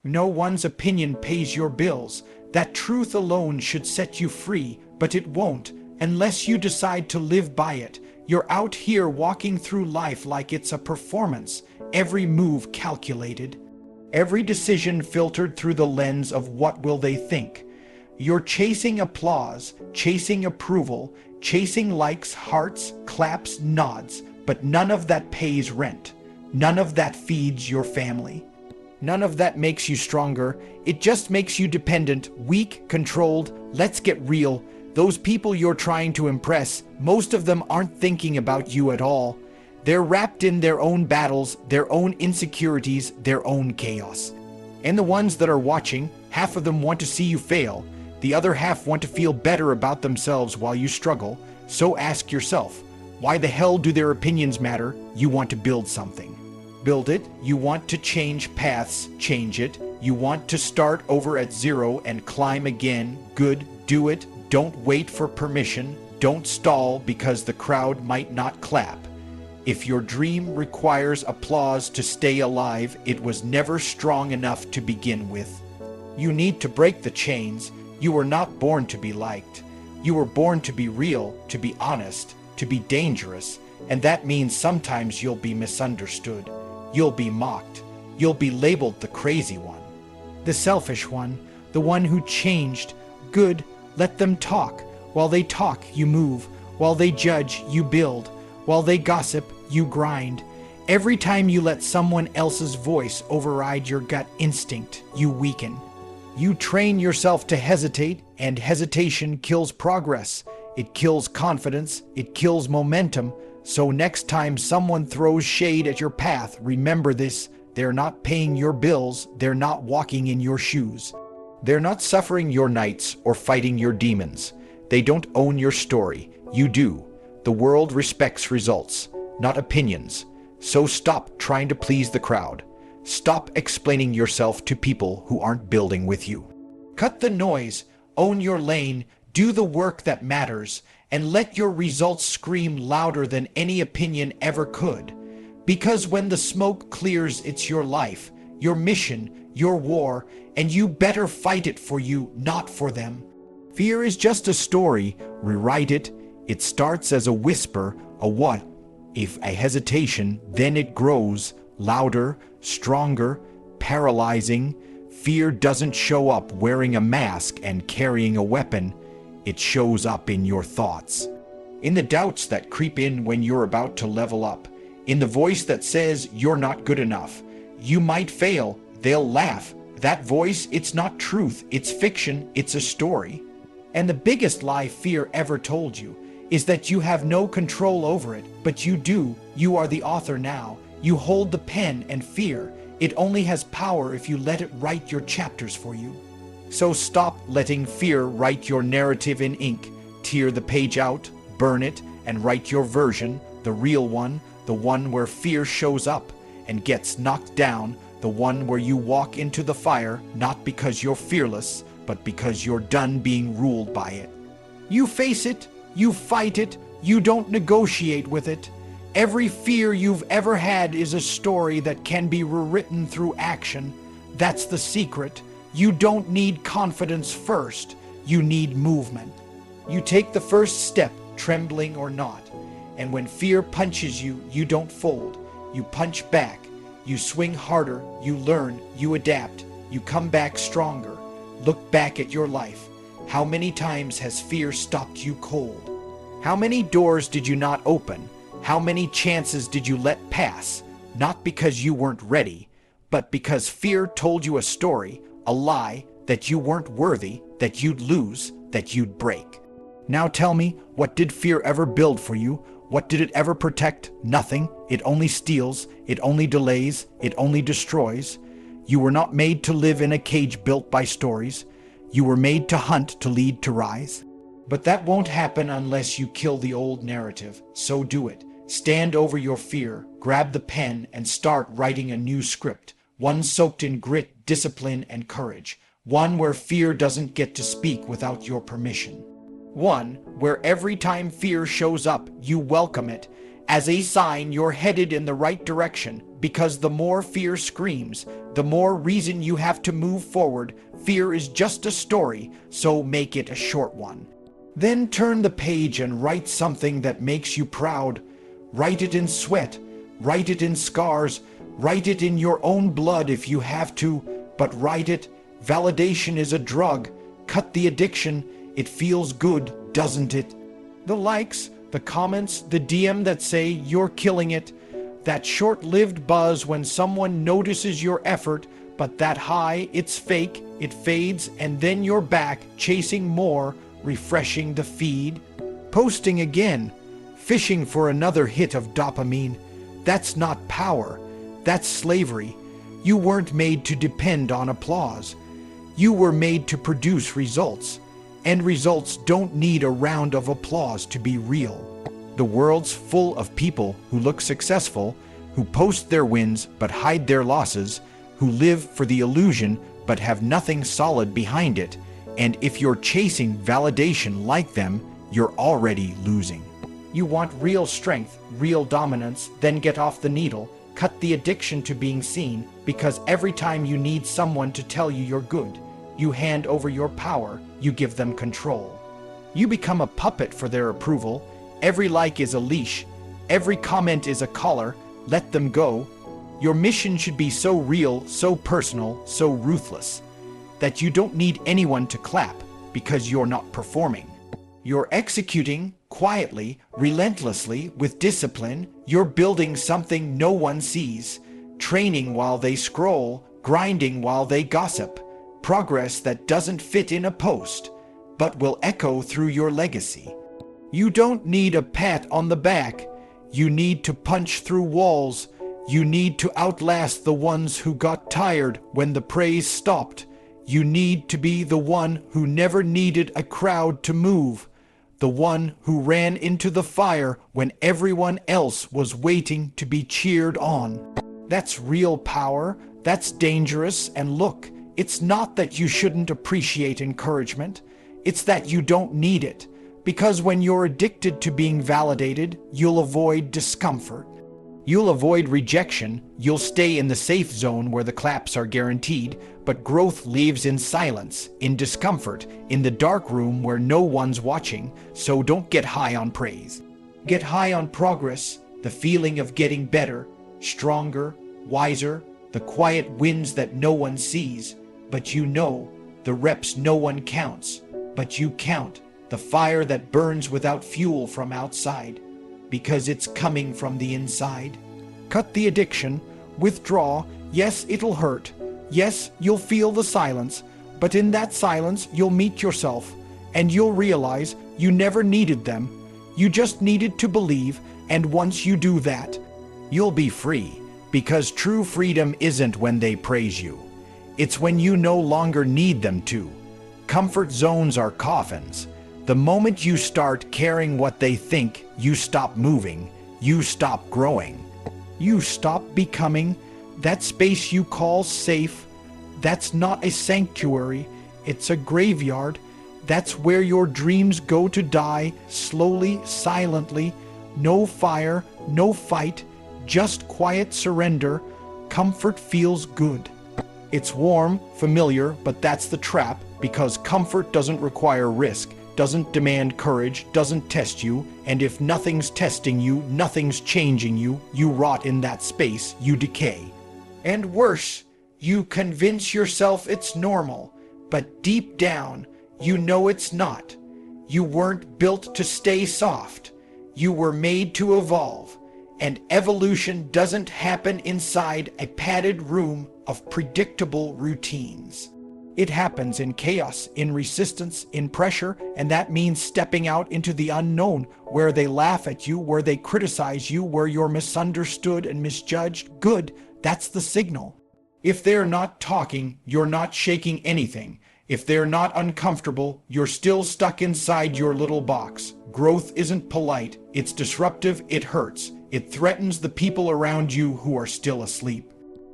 No one's opinion pays your bills. That truth alone should set you free, but it won't unless you decide to live by it. You're out here walking through life like it's a performance, every move calculated, every decision filtered through the lens of what will they think. You're chasing applause, chasing approval, chasing likes, hearts, claps, nods, but none of that pays rent. None of that feeds your family. None of that makes you stronger. It just makes you dependent, weak, controlled. Let's get real. Those people you're trying to impress, most of them aren't thinking about you at all. They're wrapped in their own battles, their own insecurities, their own chaos. And the ones that are watching, half of them want to see you fail. The other half want to feel better about themselves while you struggle. So ask yourself, why the hell do their opinions matter? You want to build something. Build it. You want to change paths, change it. You want to start over at zero and climb again. Good, do it. Don't wait for permission. Don't stall because the crowd might not clap. If your dream requires applause to stay alive, it was never strong enough to begin with. You need to break the chains. You were not born to be liked. You were born to be real, to be honest, to be dangerous, and that means sometimes you'll be misunderstood. You'll be mocked. You'll be labeled the crazy one, the selfish one, the one who changed. Good, let them talk. While they talk, you move. While they judge, you build. While they gossip, you grind. Every time you let someone else's voice override your gut instinct, you weaken. You train yourself to hesitate, and hesitation kills progress. It kills confidence. It kills momentum. So next time someone throws shade at your path, remember this: they're not paying your bills. They're not walking in your shoes. They're not suffering your nights or fighting your demons. They don't own your story. You do. The world respects results, not opinions. So stop trying to please the crowd. Stop explaining yourself to people who aren't building with you. Cut the noise, own your lane, do the work that matters, and let your results scream louder than any opinion ever could. Because when the smoke clears, it's your life, your mission, your war, and you better fight it for you, not for them. Fear is just a story. Rewrite it. It starts as a whisper, a what if, a hesitation, then it grows louder, stronger, paralyzing. Fear doesn't show up wearing a mask and carrying a weapon. It shows up in your thoughts, in the doubts that creep in when you're about to level up, in the voice that says you're not good enough. You might fail. They'll laugh. That voice, it's not truth. It's fiction. It's a story. And the biggest lie fear ever told you is that you have no control over it, but you do. You are the author now. You hold the pen, and fear, it only has power if you let it write your chapters for you. So stop letting fear write your narrative in ink. Tear the page out, burn it, and write your version, the real one, the one where fear shows up and gets knocked down, the one where you walk into the fire, not because you're fearless, but because you're done being ruled by it. You face it, you fight it, you don't negotiate with it. Every fear you've ever had is a story that can be rewritten through action. That's the secret. You don't need confidence first. You need movement. You take the first step, trembling or not. And when fear punches you, you don't fold. You punch back. You swing harder. You learn. You adapt. You come back stronger. Look back at your life. How many times has fear stopped you cold? How many doors did you not open? How many chances did you let pass? Not because you weren't ready, but because fear told you a story, a lie, that you weren't worthy, that you'd lose, that you'd break. Now tell me, what did fear ever build for you? What did it ever protect? Nothing. It only steals. It only delays. It only destroys. You were not made to live in a cage built by stories. You were made to hunt, to lead, to rise. But that won't happen unless you kill the old narrative. So do it. Stand over your fear, grab the pen, and start writing a new script. One soaked in grit, discipline, and courage. One where fear doesn't get to speak without your permission. One where every time fear shows up, you welcome it, as a sign you're headed in the right direction, because the more fear screams, the more reason you have to move forward. Fear is just a story, so make it a short one. Then turn the page and write something that makes you proud. Write it in sweat, write it in scars, write it in your own blood if you have to, but write it. Validation is a drug. Cut the addiction. It feels good, doesn't it? The likes, the comments, the DM that say you're killing it, that short-lived buzz when someone notices your effort, but that high, it's fake, it fades, and then you're back chasing more, refreshing the feed, posting again, fishing for another hit of dopamine. That's not power, that's slavery. You weren't made to depend on applause. You were made to produce results, and results don't need a round of applause to be real. The world's full of people who look successful, who post their wins but hide their losses, who live for the illusion but have nothing solid behind it. And if you're chasing validation like them, you're already losing. You want real strength, real dominance, then get off the needle. Cut the addiction to being seen, because every time you need someone to tell you you're good, you hand over your power, you give them control. You become a puppet for their approval. Every like is a leash, every comment is a collar. Let them go. Your mission should be so real, so personal, so ruthless, that you don't need anyone to clap because you're not performing. You're executing quietly, relentlessly, with discipline. You're building something no one sees, training while they scroll, grinding while they gossip. Progress that doesn't fit in a post, but will echo through your legacy. You don't need a pat on the back. You need to punch through walls. You need to outlast the ones who got tired when the praise stopped. You need to be the one who never needed a crowd to move, the one who ran into the fire when everyone else was waiting to be cheered on. That's real power. That's dangerous. And look, it's not that you shouldn't appreciate encouragement. It's that you don't need it. Because when you're addicted to being validated, you'll avoid discomfort. You'll avoid rejection. You'll stay in the safe zone where the claps are guaranteed, but growth lives in silence, in discomfort, in the dark room where no one's watching. So don't get high on praise. Get high on progress, the feeling of getting better, stronger, wiser, the quiet wins that no one sees, but you know, the reps no one counts, but you count. The fire that burns without fuel from outside, because it's coming from the inside. Cut the addiction, withdraw. Yes, it'll hurt. Yes, you'll feel the silence, but in that silence, you'll meet yourself, and you'll realize you never needed them. You just needed to believe, and once you do that, you'll be free, because true freedom isn't when they praise you. It's when you no longer need them to. Comfort zones are coffins. The moment you start caring what they think, you stop moving, you stop growing. You stop becoming. That space you call safe, that's not a sanctuary, it's a graveyard. That's where your dreams go to die, slowly, silently. No fire, no fight, just quiet surrender. Comfort feels good. It's warm, familiar, but that's the trap, because comfort doesn't require risk, doesn't demand courage, doesn't test you, and if nothing's testing you, nothing's changing you, you rot in that space, you decay. And worse, you convince yourself it's normal, but deep down, you know it's not. You weren't built to stay soft. You were made to evolve, and evolution doesn't happen inside a padded room of predictable routines. It happens in chaos, in resistance, in pressure, and that means stepping out into the unknown, where they laugh at you, where they criticize you, where you're misunderstood and misjudged. Good, that's the signal. If they're not talking, you're not shaking anything. If they're not uncomfortable, you're still stuck inside your little box. Growth isn't polite, it's disruptive, it hurts. It threatens the people around you who are still asleep.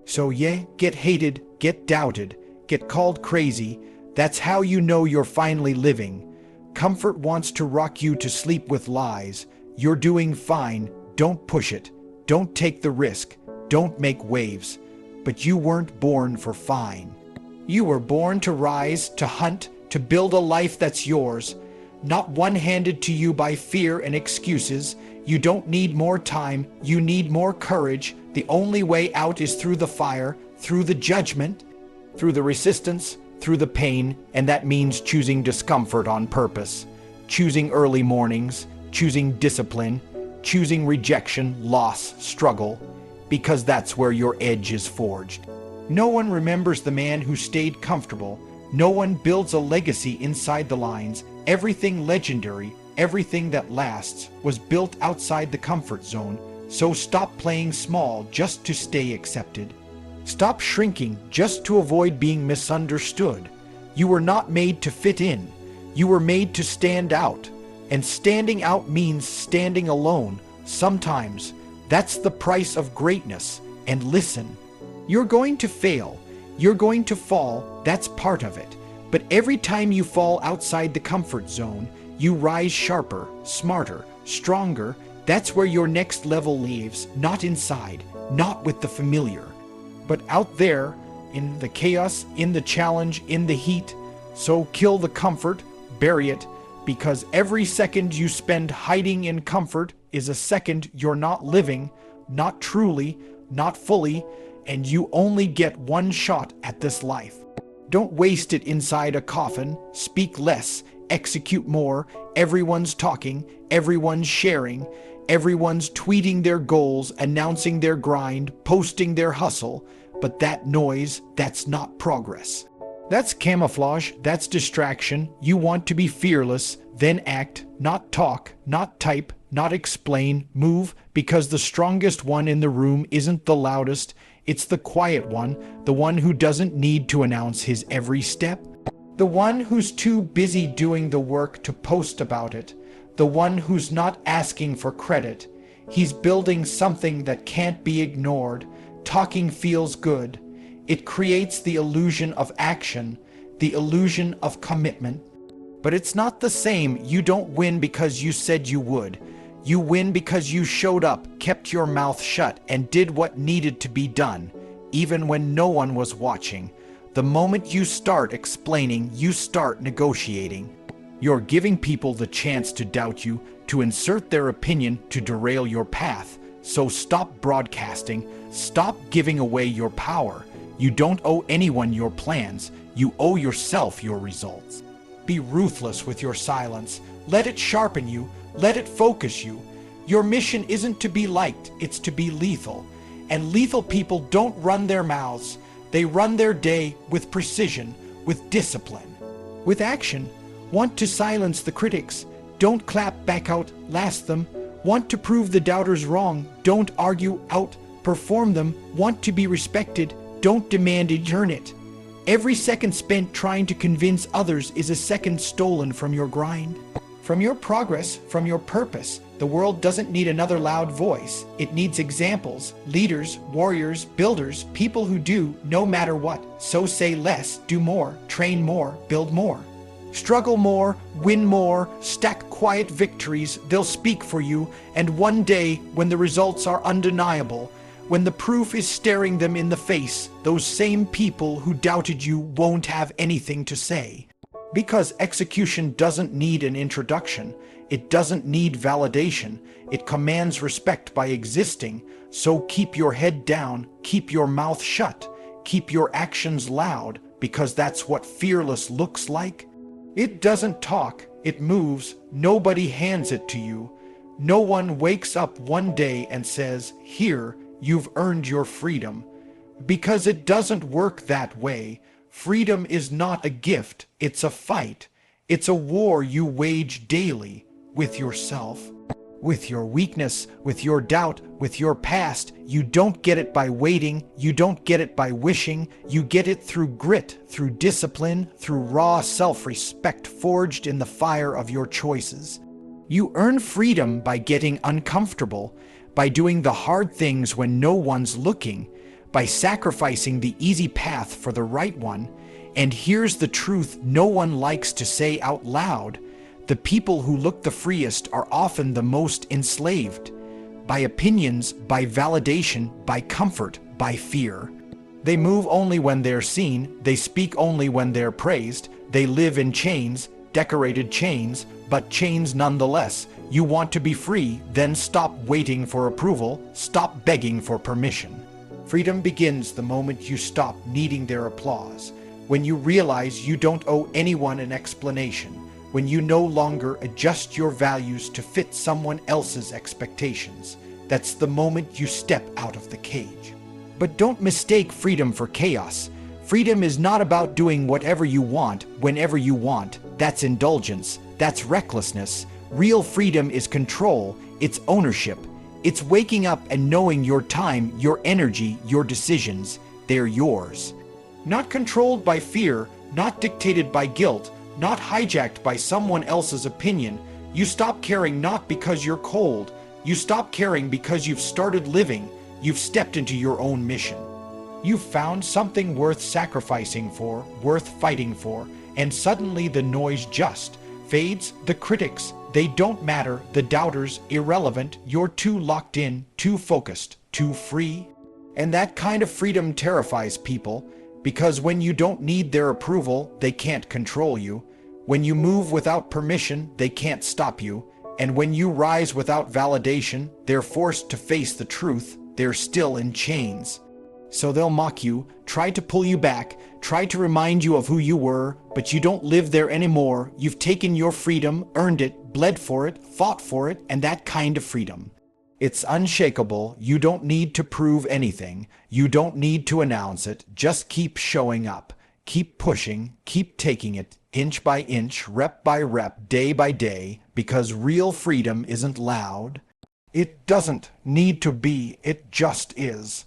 So yeah, get hated, get doubted, get called crazy. That's how you know you're finally living. Comfort wants to rock you to sleep with lies. You're doing fine. Don't push it. Don't take the risk. Don't make waves. But you weren't born for fine. You were born to rise, to hunt, to build a life that's yours, not one-handed to you by fear and excuses. You don't need more time. You need more courage. The only way out is through the fire, through the judgment, through the resistance, through the pain, and that means choosing discomfort on purpose, choosing early mornings, choosing discipline, choosing rejection, loss, struggle, because that's where your edge is forged. No one remembers the man who stayed comfortable. No one builds a legacy inside the lines. Everything legendary, everything that lasts, was built outside the comfort zone. So stop playing small just to stay accepted. Stop shrinking just to avoid being misunderstood. You were not made to fit in. You were made to stand out. And standing out means standing alone. Sometimes that's the price of greatness. And listen, you're going to fail. You're going to fall. That's part of it. But every time you fall outside the comfort zone, you rise sharper, smarter, stronger. That's where your next level lives, not inside, not with the familiar, but out there, in the chaos, in the challenge, in the heat. So kill the comfort, bury it, because every second you spend hiding in comfort is a second you're not living, not truly, not fully, and you only get one shot at this life. Don't waste it inside a coffin. Speak less, execute more. Everyone's talking, everyone's sharing, everyone's tweeting their goals, announcing their grind, posting their hustle. But that noise, that's not progress. That's camouflage, that's distraction. You want to be fearless, then act, not talk, not type, not explain, move, because the strongest one in the room isn't the loudest. It's the quiet one, the one who doesn't need to announce his every step, the one who's too busy doing the work to post about it, the one who's not asking for credit. He's building something that can't be ignored. Talking feels good. It creates the illusion of action, the illusion of commitment. But it's not the same. You don't win because you said you would. You win because you showed up, kept your mouth shut, and did what needed to be done, even when no one was watching. The moment you start explaining, you start negotiating. You're giving people the chance to doubt you, to insert their opinion, to derail your path. So stop broadcasting. Stop giving away your power. You don't owe anyone your plans. You owe yourself your results. Be ruthless with your silence. Let it sharpen you. Let it focus you. Your mission isn't to be liked, it's to be lethal. And lethal people don't run their mouths. They run their day with precision, with discipline, with action. Want to silence the critics. Don't clap back out, last them. Want to prove the doubters wrong. Don't argue out, perform them. Want to be respected. Don't demand it, earn it. Every second spent trying to convince others is a second stolen from your grind, from your progress, from your purpose. The world doesn't need another loud voice. It needs examples, leaders, warriors, builders, people who do no matter what. So say less, do more, train more, build more. Struggle more, win more, stack quiet victories. They'll speak for you, and one day, when the results are undeniable, when the proof is staring them in the face, those same people who doubted you won't have anything to say. Because execution doesn't need an introduction. It doesn't need validation. It commands respect by existing. So keep your head down, keep your mouth shut, keep your actions loud, because that's what fearless looks like. It doesn't talk, it moves. Nobody hands it to you. No one wakes up one day and says, "Here, you've earned your freedom." Because it doesn't work that way. Freedom is not a gift, it's a fight. It's a war you wage daily with yourself, with your weakness, with your doubt, with your past. You don't get it by waiting, you don't get it by wishing. You get it through grit, through discipline, through raw self-respect forged in the fire of your choices. You earn freedom by getting uncomfortable, by doing the hard things when no one's looking, by sacrificing the easy path for the right one. And here's the truth no one likes to say out loud. The people who look the freest are often the most enslaved. by opinions, by validation, by comfort, by fear. They move only when they're seen, they speak only when they're praised, they live in chains, decorated chains, but chains nonetheless. You want to be free, then stop waiting for approval, stop begging for permission. Freedom begins the moment you stop needing their applause, when you realize you don't owe anyone an explanation, when you no longer adjust your values to fit someone else's expectations. That's the moment you step out of the cage. But don't mistake freedom for chaos. Freedom is not about doing whatever you want, whenever you want. That's indulgence. That's recklessness. Real freedom is control. It's ownership. It's waking up and knowing your time, your energy, your decisions, they're yours. Not controlled by fear, not dictated by guilt, not hijacked by someone else's opinion. You stop caring not because you're cold. You stop caring because you've started living. You've stepped into your own mission. You've found something worth sacrificing for, worth fighting for, and suddenly the noise just fades. The critics, they don't matter. The doubters, irrelevant. You're too locked in, too focused, too free. And that kind of freedom terrifies people, because when you don't need their approval, they can't control you. When you move without permission, they can't stop you. And when you rise without validation, they're forced to face the truth. They're still in chains. So they'll mock you, try to pull you back, try to remind you of who you were, but you don't live there anymore. You've taken your freedom, earned it, bled for it, fought for it, and that kind of freedom. It's unshakable. You don't need to prove anything. You don't need to announce it. Just keep showing up. Keep pushing. Keep taking it, inch by inch, rep by rep, day by day, because real freedom isn't loud. It doesn't need to be. It just is.